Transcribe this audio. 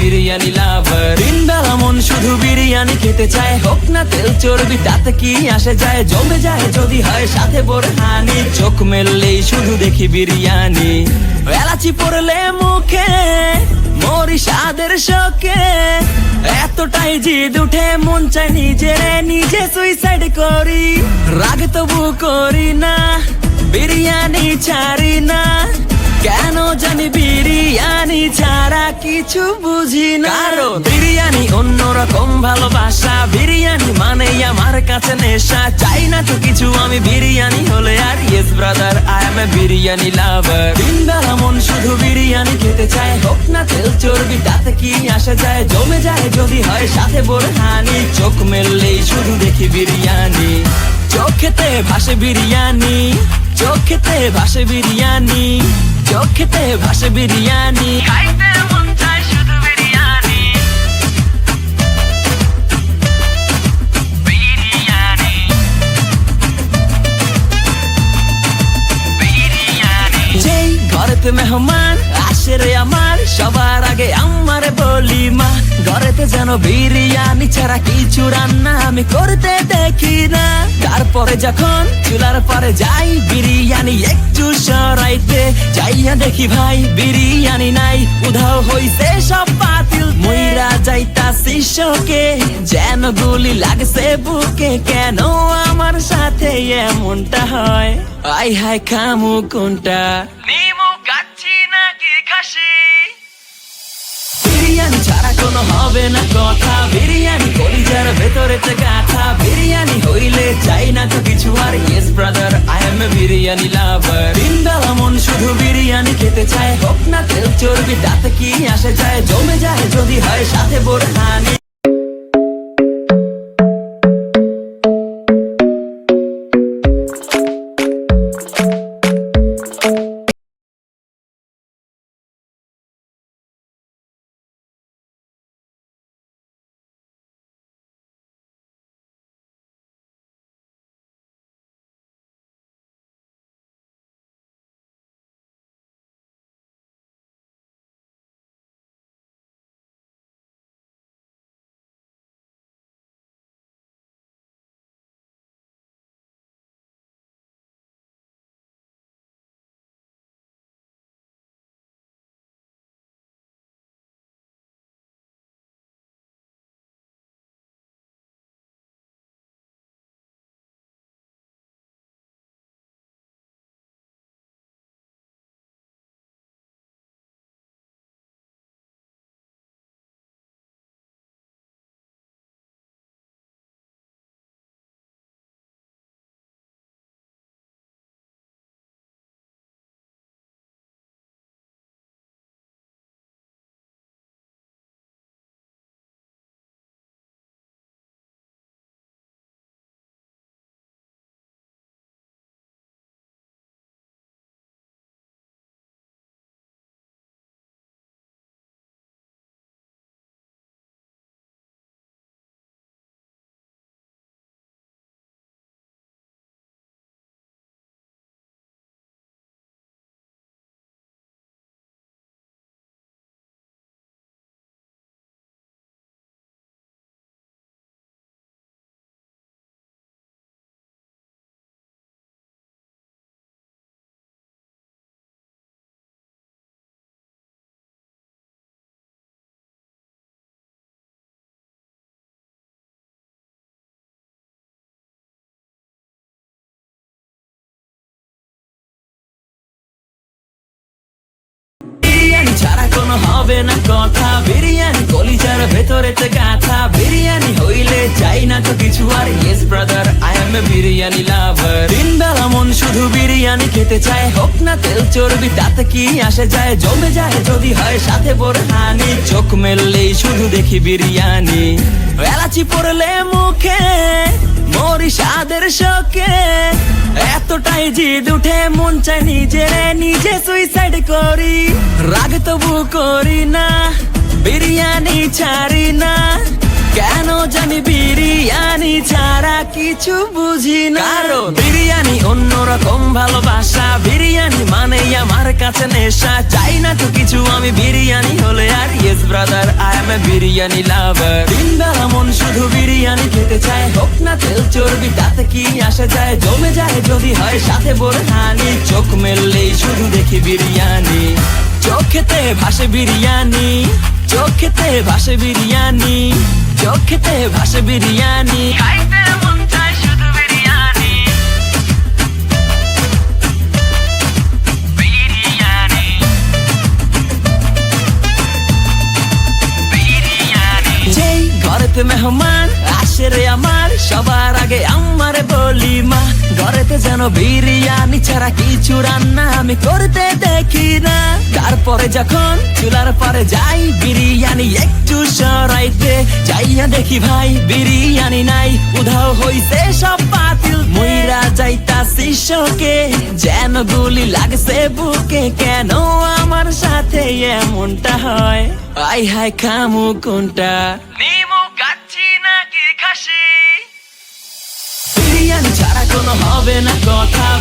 বিরিয়ানি লাভার। দিনবেলা মন শুধু বিরিয়ানি খেতে চায়, হোক না তেল চর্বি তাতে কি আসে যায়, জমে যায় যদি হয় সাথে বোরহানি। চোখ মেললেই শুধু দেখি বিরিয়ানি, এলাচি পড়লে মুখে মরি স্বাদের শোকে। এতটাই জিদ উঠে মন চায় নিজে সুইসাইড করি, রাগ তবু করি না, বিরিয়ানি ছাড়ি না। কেন জানি বিরিয়ানি ছাড়া কিছু বুঝি না। কারণ বিরিয়ানি অন্যরকম ভালোবাসা, বিরিয়ানি মানে আমার কাছে নেশা। চাই না তো কিছু আমি বিরিয়ানি হলে আর, yes brother I M A biryani লাভার। দিনবেলা মন শুধু বিরিয়ানি খেতে চায়, হোক না তেল চর্বি তাতে কি আসে যায়, জমে যায় যদি হয় সাথে বোরহানি। চোখ মেললেই শুধু দেখি বিরিয়ানি, চোখেতে ভাসে বিরিয়ানি, চোখেতে ভাসে বিরিয়ানি, চোখেতে ভাসে বিরিয়ানি। খাইতে মন চায় শুধু বিরিয়ানি, বিরিয়ানি, বিরিয়ানি। যেই ঘরেতে মেহমান আসে রে আমার, সবার আগে আমারে বলি মা, ঘরেতে যেন বিরিয়ানি ছাড়া কিছু রান্না আমি করতে দেখি না। তারপরে যখন চুলার পরে যাই বিরিয়ানি একটু সরাইতে, যাইয়া দেখি ভাই বিরিয়ানি নাই, উধাও হইছে সব পাতিল। মইরা যাইতাছি শোকে, যেন গুলি লাগছে বুকে, কেন আমার সাথে এমনটা হয়, আই হায় খামু কোনটা, নিমু গাচ্ছি নাকি খাসি। বিরিয়ানি ছাড়া কোনো হবে না কথা, বিরিয়ানি কলিজার ভেতরেতে গাথা, বিরিয়ানি হইলে চাই না তো কিছু আর, yes brother I M A biryani লাভার। দিনবেলা মন শুধু বিরিয়ানি খেতে চায়, হোক না তেল চর্বি তাতে কি আসে যায়, জমে যায় যদি হয় সাথে বোরহানি। ছাড়া কোনো হবে না কথা, বিরিয়ানি কলিজার ভেতরেতে গাথা, বিরিয়ানি হইলে চাই না তো কিছু আর, yes brother I M A biryani লাভার। দিনবেলা মন শুধু বিরিয়ানি খেতে চায়, হোক না তেল চর্বি তাতে কি আসে যায়, জমে যায় যদি হয় সাথে বোরহানি। চোখ মেললেই শুধু দেখি বিরিয়ানি, এলাচি পড়লে মুখে মরি স্বাদের শোকে। এতটাই জিদ উঠে মন চায় নিজে সুইসাইড করি, রাগ তবু করি না, বিরিয়ানি ছাড়ি না। কেন জানি বিরিয়ানি ছাড়া কিছু বুঝি না। কারণ বিরিয়ানি অন্যরকম ভালোবাসা, বিরিয়ানি মানেই আমার কাছে নেশা। চাই না তো কিছু আমি বিরিয়ানি হলে আর, yes brother I M A biryani লাভার। দিনবেলা মন শুধু বিরিয়ানি খেতে চায়, হোক না তেল চর্বি তাতে কি আসে যায়। জমে যায় যদি হয় সাথে বোরহানি, চোখ মেললেই শুধু দেখি বিরিয়ানি। চোখেতে ভাসে বিরিয়ানি, চোখেতে ভাসে বিরিয়ানি, চোখেতে ভাসে বিরিয়ানি। খাইতে মন চায় শুধু বিরিয়ানি, বিরিয়ানি, বিরিয়ানি। যেই ঘরেতে মেহমান আসে রে আমার, সবার আগে আমারে বলি মা। ঘরেতে যেন বিরিয়ানি ছাড়া কিছু রান্না আমি করতে দেখি না। তারপরে যখন চুলার পরে যাই বিরিয়ানি একটু সরাইতে, যাইয়া দেখি ভাই বিরিয়ানি নাই, উধাও হইছে সব পাতিল। মইরা যাইতাছি শোকে, যেন গুলি লাগছে বুকে। কেন আমার সাথে এমনটা হয়, আই হাই খামু কোনটা, নিমু গাচ্ছি নাকি খাসি। বিরিয়ানি ছাড়া কোনো হবে না কথা,